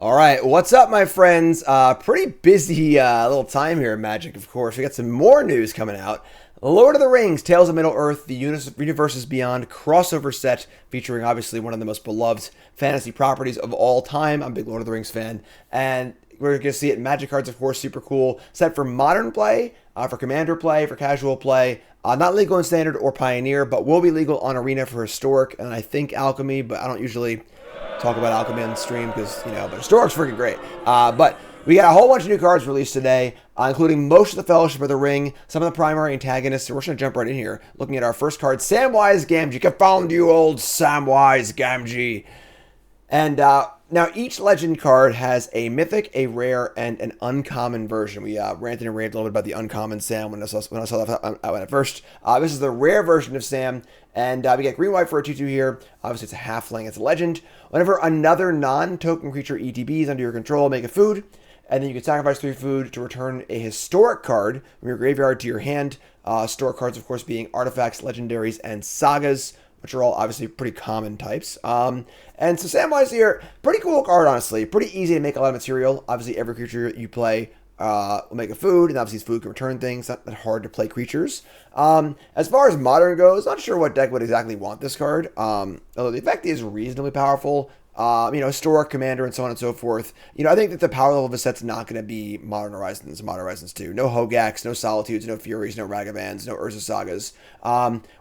All right, what's up, my friends? Pretty busy little time here in Magic, of course. We got some more news coming out. Lord of the Rings, Tales of Middle-earth, the Universes Beyond crossover set, featuring obviously one of the most beloved fantasy properties of all time. I'm a big Lord of the Rings fan, and we're going to see it in Magic cards, of course, super cool. Set for modern play, for commander play, for casual play. Not legal in Standard or Pioneer, but will be legal on Arena for Historic, and I think Alchemy, but I don't usually talk about Alchemy on the stream because, but Historic's freaking great. But we got a whole bunch of new cards released today, including most of the Fellowship of the Ring, some of the primary antagonists. So we're just going to jump right in here, looking at our first card, Samwise Gamgee. Confound you, old Samwise Gamgee. And now each legend card has a mythic, a rare, and an uncommon version. We ranted and raved a little bit about the uncommon Sam when I saw that at first. This is the rare version of Sam, and we get green-white for a 2/2 here. Obviously, it's a halfling. It's a legend. Whenever another non-token creature ETB is under your control, make a food, and then you can sacrifice 3 food to return a historic card from your graveyard to your hand. Historic cards, of course, being artifacts, legendaries, and sagas, which are all obviously pretty common types. And so Samwise here, pretty cool card, honestly. Pretty easy to make a lot of material. Obviously, every creature you play will make a food, and obviously food can return things. Not that hard to play creatures. As far as Modern goes, not sure what deck would exactly want this card. Although the effect is reasonably powerful. Historic, Commander, and so on and so forth. I think that the power level of the set's not going to be Modern Horizons 2. No Hogaaks, no Solitudes, no Furies, no Ragavans, no Urza Sagas,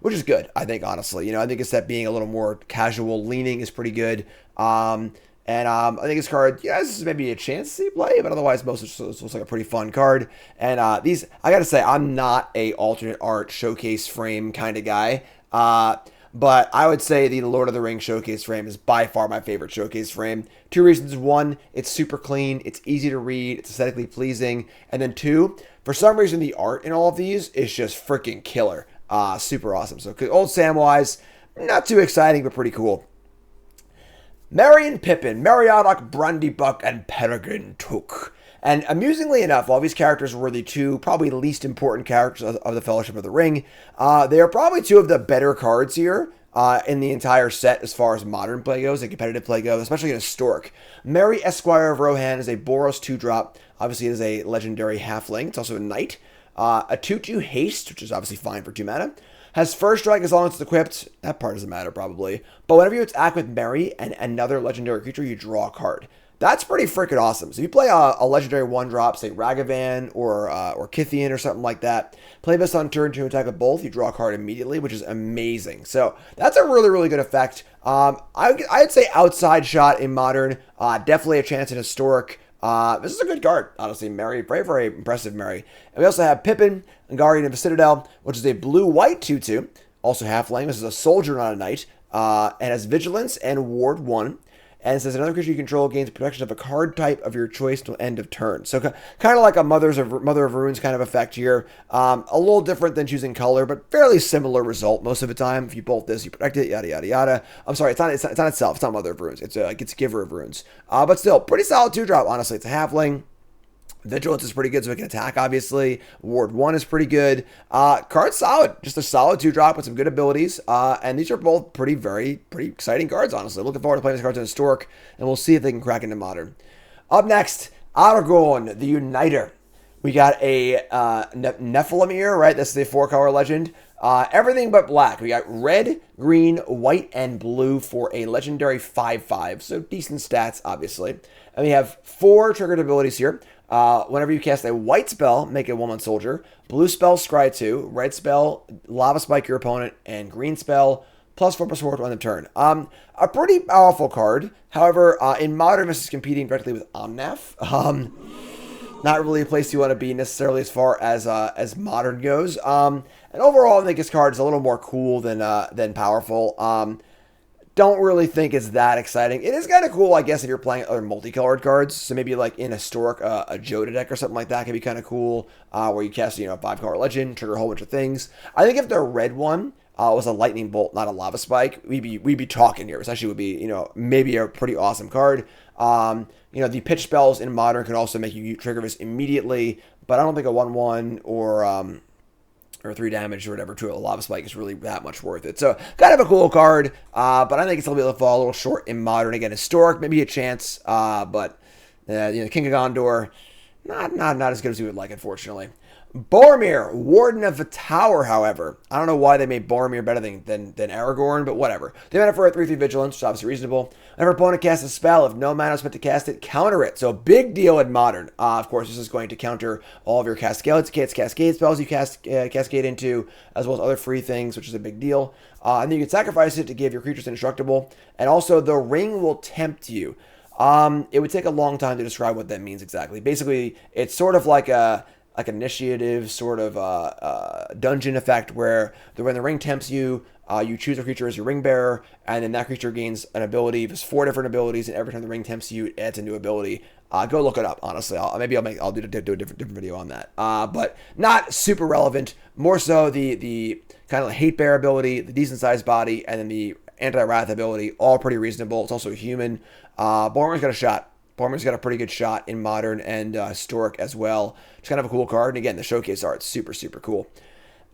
which is good, I think, honestly. I think a set being a little more casual leaning is pretty good. I think this card, this is maybe a chance to see play, but otherwise, most of it looks like a pretty fun card. And these, I gotta say, I'm not a alternate art showcase frame kind of guy. But I would say the Lord of the Rings showcase frame is by far my favorite showcase frame. 2 reasons. 1, it's super clean, it's easy to read, it's aesthetically pleasing. And then 2, for some reason the art in all of these is just freaking killer. Super awesome. So old Samwise, not too exciting, but pretty cool. Merry and Pippen, Meriadoc, Brandybuck, and Peregrine Took. And amusingly enough, while these characters were the 2 probably least important characters of the Fellowship of the Ring, they are probably 2 of the better cards here in the entire set as far as modern play goes and competitive play goes, especially in Historic. Merry Esquire of Rohan is a Boros 2-drop. Obviously, it is a legendary halfling. It's also a knight. A 2/2 haste, which is obviously fine for 2 mana. Has first strike as long as it's equipped. That part doesn't matter, probably. But whenever you attack with Merry and another legendary creature, you draw a card. That's pretty freaking awesome. So if you play a legendary 1-drop, say Ragavan or Kithian or something like that, play this on turn 2 attack with both, you draw a card immediately, which is amazing. So that's a really, really good effect. I'd say outside shot in Modern, definitely a chance in Historic. This is a good card, honestly. Merry, very, very impressive Merry. And we also have Pippin, Guardian of the Citadel, which is a blue-white 2/2, also halfling. This is a soldier, not a knight, and has Vigilance and Ward 1. And it says another creature you control gains protection of a card type of your choice till end of turn. So kind of like a Mother of Runes kind of effect here. A little different than choosing color, but fairly similar result most of the time. If you bolt this, you protect it, yada, yada, yada. I'm sorry, it's not itself. It's not Mother of Runes. It's Giver of Runes. But still, pretty solid 2-drop, honestly. It's a halfling. Vigilance is pretty good, so it can attack, obviously. Ward 1 is pretty good. Card's solid. Just a solid 2-drop with some good abilities. And these are both pretty exciting cards, honestly. Looking forward to playing these cards in Historic, and we'll see if they can crack into Modern. Up next, Aragorn, the Uniter. We got a Nephilim here, right? This is a 4-color legend. Everything but black. We got red, green, white, and blue for a legendary 5/5. So decent stats, obviously. And we have 4 triggered abilities here. Whenever you cast a white spell, make a 1/1 soldier. Blue spell, scry 2. Red spell, lava spike your opponent. And green spell, +4/+4 on the turn. A pretty powerful card. However, in Modern, this is competing directly with Omnath. Not really a place you want to be necessarily as far as Modern goes. And overall, I think this card is a little more cool than powerful. Don't really think it's that exciting. It is kind of cool, I guess, if you're playing other multicolored cards. So maybe like in Historic, a Joda deck or something like that can be kind of cool, where you cast, a 5-color legend, trigger a whole bunch of things. I think if the red one was a lightning bolt, not a lava spike, we'd be talking here. This actually would be, maybe a pretty awesome card. The pitch spells in Modern can also make you trigger this immediately, but I don't think a 1/1 or 3 damage or whatever to a lava spike is really that much worth it. So kind of a cool card, but I think it's a little bit fall a little short in Modern. Again, Historic, maybe a chance, but King of Gondor, not as good as we would like, unfortunately. Bormir, Warden of the Tower, however. I don't know why they made Bormir better than Aragorn, but whatever. They made it for a 3/3 vigilance, which is obviously reasonable. Whenever opponent casts a spell, if no mana is spent to cast it, counter it. So big deal in Modern. Of course, this is going to counter all of your cascade spells you cascade into, as well as other free things, which is a big deal. And then you can sacrifice it to give your creatures indestructible. And also, the ring will tempt you. It would take a long time to describe what that means exactly. Basically, it's sort of like initiative sort of dungeon effect where when the ring tempts you, you choose a creature as your ring bearer, and then that creature gains an ability. There's 4 different abilities, and every time the ring tempts you, it adds a new ability. Go look it up. Honestly, I'll do a different video on that. But not super relevant. More so the kind of hate bear ability, the decent sized body, and then the anti-wrath ability. All pretty reasonable. It's also human. Bormir's got a shot. Bormir's got a pretty good shot in Modern and Historic as well. It's kind of a cool card. And again, the showcase art's super, super cool.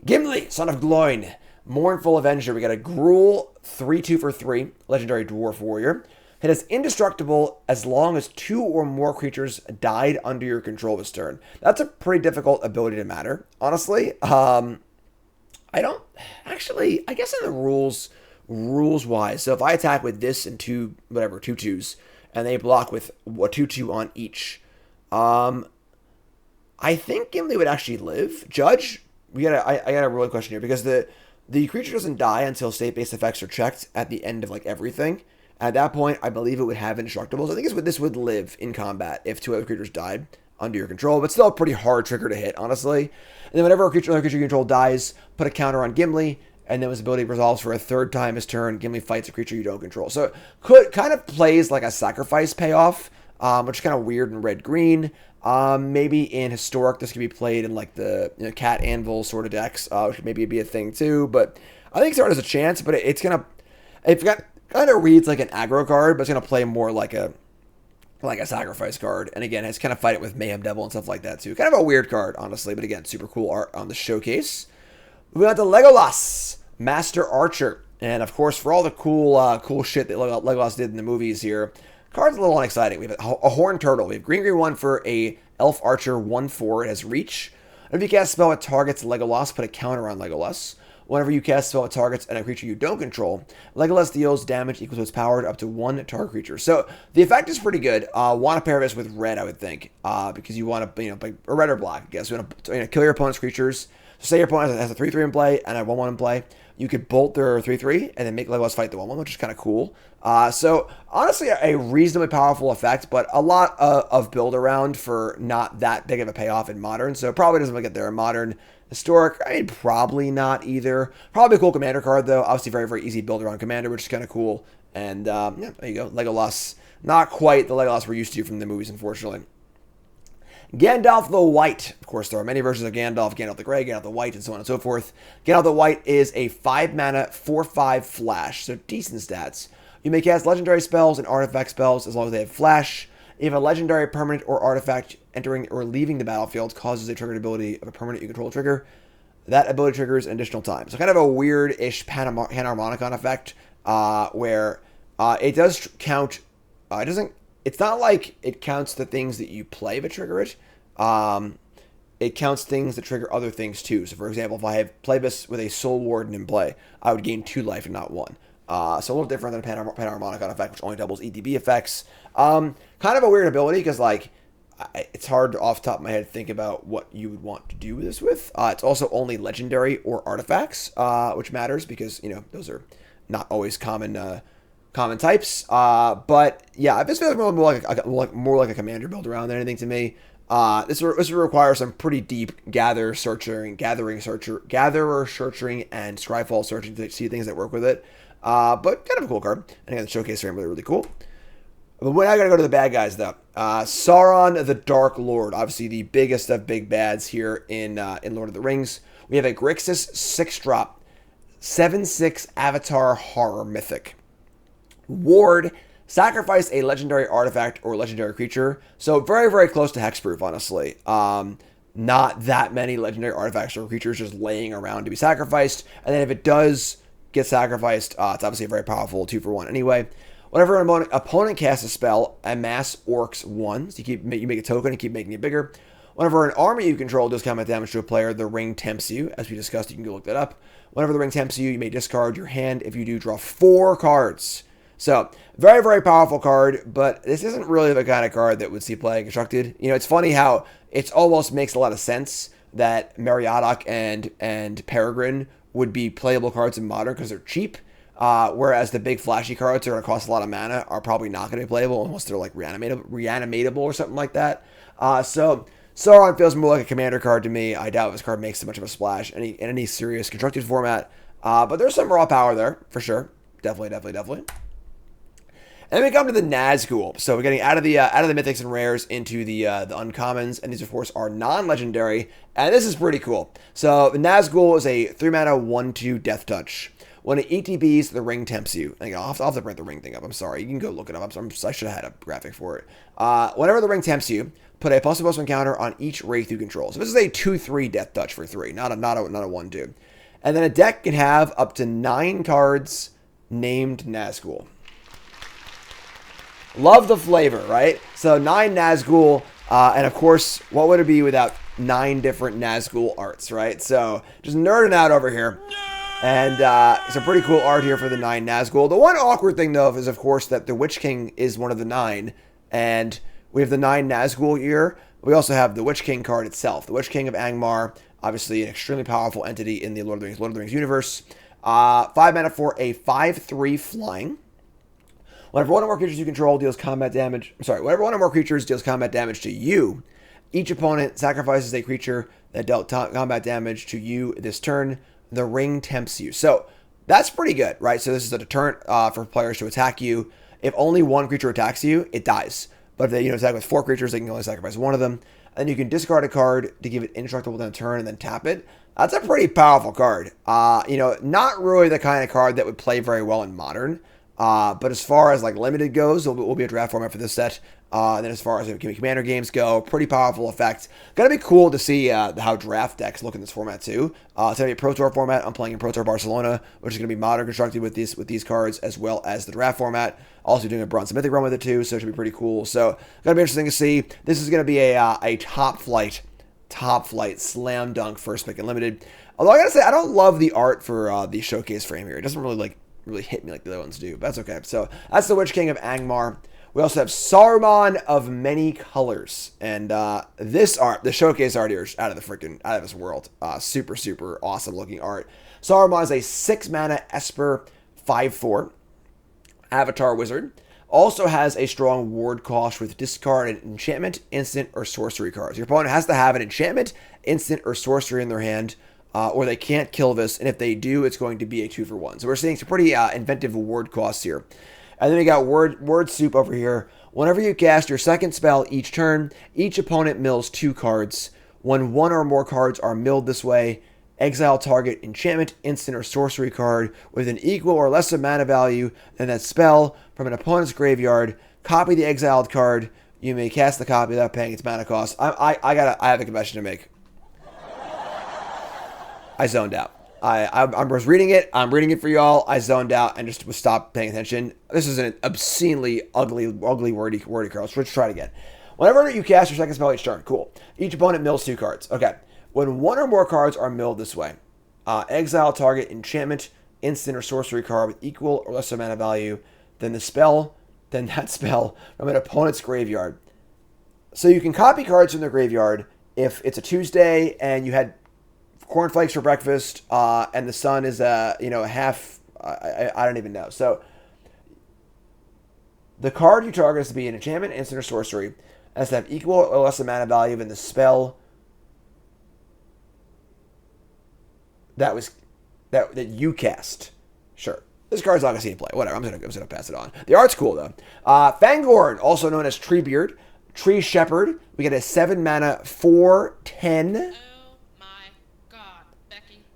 Gimli, Son of Gloin, Mournful Avenger. We got a Gruul 3/2 for 3, Legendary Dwarf Warrior. It is indestructible as long as 2 or more creatures died under your control this turn. That's a pretty difficult ability to matter, honestly. I guess in the rules wise, so if I attack with this and 2 2/2s, and they block with a 2/2 on each, I think Gimli would actually live. Judge, I got a real question here, because the creature doesn't die until state-based effects are checked at the end of everything. At that point, I believe it would have indestructibles. I think this would live in combat if 2 other creatures died under your control, but still a pretty hard trigger to hit, honestly. And then whenever another creature you control dies, put a counter on Gimli, and then his ability resolves for a 3rd time his turn. Gimli fights a creature you don't control. So it kind of plays like a sacrifice payoff, which is kind of weird in red-green. Maybe in Historic, this could be played in the Cat Anvil sort of decks, which could maybe be a thing too. But I think Sauron has a chance, but it kind of reads like an aggro card, but it's gonna play more like a sacrifice card. And again, it's kind of fight it with Mayhem Devil and stuff like that too. Kind of a weird card, honestly, but again, super cool art on the showcase. Moving on to Legolas, Master Archer. And of course, for all the cool shit that Legolas did in the movies here, card's a little unexciting. We have a Horned Turtle. We have green 1 for a Elf Archer 1/4. It has reach. And if you cast a spell that targets Legolas, put a counter on Legolas. Whenever you cast a spell that targets a creature you don't control, Legolas deals damage equal to its power up to 1 target creature. So the effect is pretty good. Want to pair this with red, I would think, because you want to, or red or black, I guess. You want to kill your opponent's creatures. So say your opponent has a 3/3 in play and a 1/1 in play. You could bolt their 3/3 and then make Legolas fight the 1/1, which is kind of cool. So honestly, a reasonably powerful effect, but a lot of build around for not that big of a payoff in Modern. So probably doesn't get there in Modern. Historic, probably not either. Probably a cool commander card, though. Obviously, very, very easy build around commander, which is kind of cool. And there you go. Legolas. Not quite the Legolas we're used to from the movies, unfortunately. Gandalf the White. Of course, there are many versions of Gandalf. Gandalf the Grey, Gandalf the White, and so on and so forth. Gandalf the White is a 5-mana, 4/5 flash, so decent stats. You may cast legendary spells and artifact spells as long as they have flash. If a legendary permanent or artifact entering or leaving the battlefield causes a triggered ability of a permanent you control trigger, that ability triggers an additional time. So kind of a weird-ish Panharmonicon effect, where it does count. It's not like it counts the things that you play that trigger it. It counts things that trigger other things too. So for example, if I have played this with a Soul Warden in play, I would gain 2 life and not 1. So a little different than a Panharmonicon effect, which only doubles EDB effects. Kind of a weird ability because it's hard off the top of my head to think about what you would want to do this with. It's also only legendary or artifacts, which matters because those are not always common types. But yeah, this feels more like a commander build around than anything to me. This would require some pretty deep gatherer searching, and Scryfall searching to see things that work with it. But kind of a cool card. And again, the showcase are really, really cool. But I gotta go to the bad guys though. Sauron the Dark Lord, obviously the biggest of big bads here in Lord of the Rings. We have a Grixis 6-drop, 7/6 Avatar Horror Mythic. Ward, sacrifice a legendary artifact or legendary creature. So very, very close to hexproof, honestly. Not that many legendary artifacts or creatures just laying around to be sacrificed. And then if it does get sacrificed, it's obviously a very powerful 2-for-1 anyway. Whenever an opponent casts a spell, amass orcs 1. So you make a token and keep making it bigger. Whenever an army you control deals combat damage to a player, the ring tempts you. As we discussed, you can go look that up. Whenever the ring tempts you, you may discard your hand. If you do, draw 4 cards. So, very, very powerful card, but this isn't really the kind of card that would see play constructed. You know, it's funny how it almost makes a lot of sense that Meriadoc and Peregrine would be playable cards in Modern because they're cheap, whereas the big flashy cards that are going to cost a lot of mana are probably not going to be playable unless they're like reanimatable or something like that. So Sauron feels more like a commander card to me. I doubt this card makes so much of a splash in any serious constructed format, but there's some raw power there for sure. Definitely. And then we come to the Nazghoul. So we're getting out of the mythics and rares into the uncommons, and these of course are non-legendary, and this is pretty cool. So the Nazghoul is a 3-mana 1/2 Death Touch. When it ETBs, the ring tempts you. I'll have to print the ring thing up. I'm sorry. You can go look it up. I should have had a graphic for it. Whenever the ring tempts you, put a +1/+1 counter on each Wraith you control. So this is a 2/3 Death Touch for 3, not a 1/2. And then a deck can have up to 9 cards named Nazghoul. Love the flavor, right? So 9 Nazghoul, and of course, what would it be without 9 different Nazghoul arts, right? So just nerding out over here. And some pretty cool art here for the 9 Nazghoul. The one awkward thing, though, is, of course, that the Witch King is one of the 9. And we have the 9 Nazghoul here. We also have the Witch King card itself. The Witch King of Angmar, obviously an extremely powerful entity in the Lord of the Rings universe. 5 mana for a 5/3 flying. Whenever one or more creatures you control deals combat damage... whenever one or more creatures deals combat damage to you, each opponent sacrifices a creature that dealt combat damage to you this turn. The ring tempts you. So that's pretty good, right? So this is a deterrent for players to attack you. If only one creature attacks you, it dies. But if they attack with 4 creatures, they can only sacrifice one of them. And you can discard a card to give it indestructible within a turn and then tap it. That's a pretty powerful card. Not really the kind of card that would play very well in Modern. But as far as like limited goes, will be a draft format for this set. And then as far as commander games go, pretty powerful effect. Gonna be cool to see how draft decks look in this format too. It's gonna be a Pro Tour format. I'm playing in Pro Tour Barcelona, which is gonna be Modern constructed with these cards as well as the draft format. Also doing a Bronze Mythic run with it too, so it should be pretty cool. So gonna be interesting to see. This is gonna be a top flight slam dunk first pick and limited. Although I gotta say I don't love the art for the showcase frame here. It doesn't really hit me like the other ones do, but that's okay. So that's the Witch King of Angmar. We also have Saruman of Many Colors, and this art, the showcase art here, is out of this world. Super awesome looking art. Saruman is a 6-mana Esper 5/4 Avatar Wizard. Also has a strong ward cost with discard an enchantment, instant, or sorcery cards. Your opponent has to have an enchantment, instant, or sorcery in their hand. Or they can't kill this, and if they do, it's going to be a 2-for-1. So we're seeing some pretty inventive ward costs here. And then we got word soup over here. Whenever you cast your second spell each turn, each opponent mills 2 cards. When 1 or more cards are milled this way, exile target enchantment, instant, or sorcery card with an equal or lesser mana value than that spell from an opponent's graveyard. Copy the exiled card. You may cast the copy without paying its mana cost. I have a confession to make. I zoned out. I was reading it. I'm reading it for y'all. I zoned out and just stopped paying attention. This is an obscenely ugly wordy card. Let's try it again. Whenever you cast your second spell each turn, cool. Each opponent mills 2 cards. Okay. When 1 or more cards are milled this way, exile target enchantment, instant, or sorcery card with equal or lesser mana value than that spell from an opponent's graveyard. So you can copy cards from their graveyard if it's a Tuesday and you had cornflakes for breakfast, and the sun is a half. I don't even know. So the card you target has to be an enchantment, instant, or sorcery. It has to have equal or less amount of value than the spell that you cast. Sure, this card's not gonna see in play. Whatever. I'm gonna pass it on. The art's cool though. Fangorn, also known as Treebeard, Tree Shepherd. We get a 7-mana 4/10.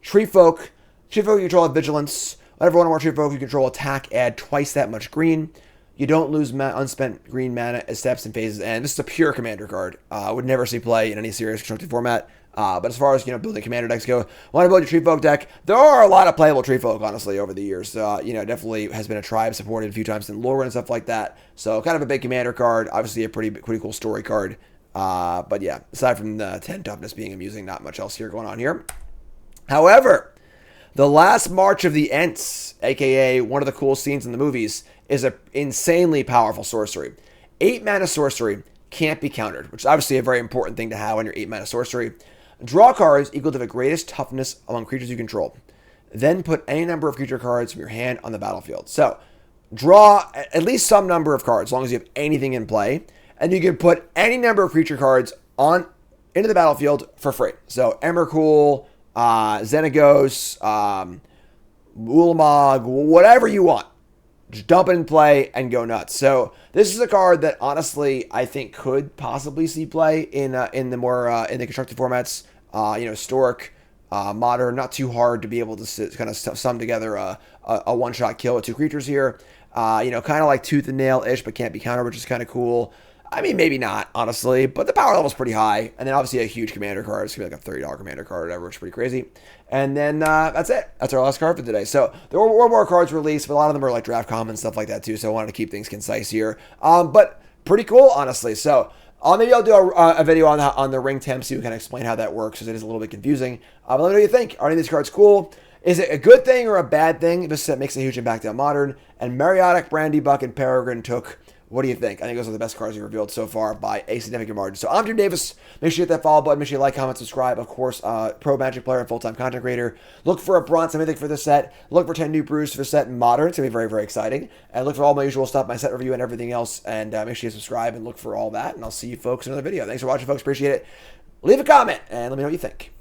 Tree Folk. You control have Vigilance. Whenever one or more Tree Folk you control attack, add twice that much green. You don't lose unspent green mana as steps and phases, and this is a pure commander card. Would never see play in any serious constructed format. But as far as building commander decks go, want to build your Tree Folk deck? There are a lot of playable Tree Folk, honestly, over the years. Definitely has been a tribe supported a few times in lore and stuff like that. So kind of a big commander card. Obviously a pretty cool story card. But yeah, aside from the 10 toughness being amusing, not much else here going on here. However, the last March of the Ents, aka one of the cool scenes in the movies, is an insanely powerful sorcery. 8 mana sorcery can't be countered, which is obviously a very important thing to have on your 8 mana sorcery. Draw cards equal to the greatest toughness among creatures you control. Then put any number of creature cards from your hand on the battlefield. So, draw at least some number of cards, as long as you have anything in play. And you can put any number of creature cards into the battlefield for free. So, Emrakul, Xenagos, Ulamog, whatever you want. Just dump it in play and go nuts. So this is a card that honestly I think could possibly see play in the constructed formats. Historic, modern, not too hard to be able to kind of sum together a one-shot kill with 2 creatures here. Kind of like Tooth and Nail-ish, but can't be countered, which is kind of cool. I mean, maybe not, honestly, but the power level is pretty high. And then obviously a huge commander card. It's going to be like a $30 commander card or whatever, which is pretty crazy. And then that's it. That's our last card for today. So there were more cards released, but a lot of them are like draft common and stuff like that too. So I wanted to keep things concise here. But pretty cool, honestly. So maybe I'll do a video on the ring temp so you can explain how that works, because it is a little bit confusing. But let me know what you think. Are any of these cards cool? Is it a good thing or a bad thing? This set makes a huge impact on Modern. And Mariotic, Brandybuck, and Peregrine took... What do you think? I think those are the best cards we revealed so far by a significant margin. So I'm Jim Davis. Make sure you hit that follow button. Make sure you like, comment, subscribe. Of course, pro Magic player and full-time content creator. Look for a bronze anything for this set. Look for 10 new brews for the set in Modern. It's going to be very, very exciting. And look for all my usual stuff, my set review and everything else. And make sure you subscribe and look for all that. And I'll see you folks in another video. Thanks for watching, folks. Appreciate it. Leave a comment and let me know what you think.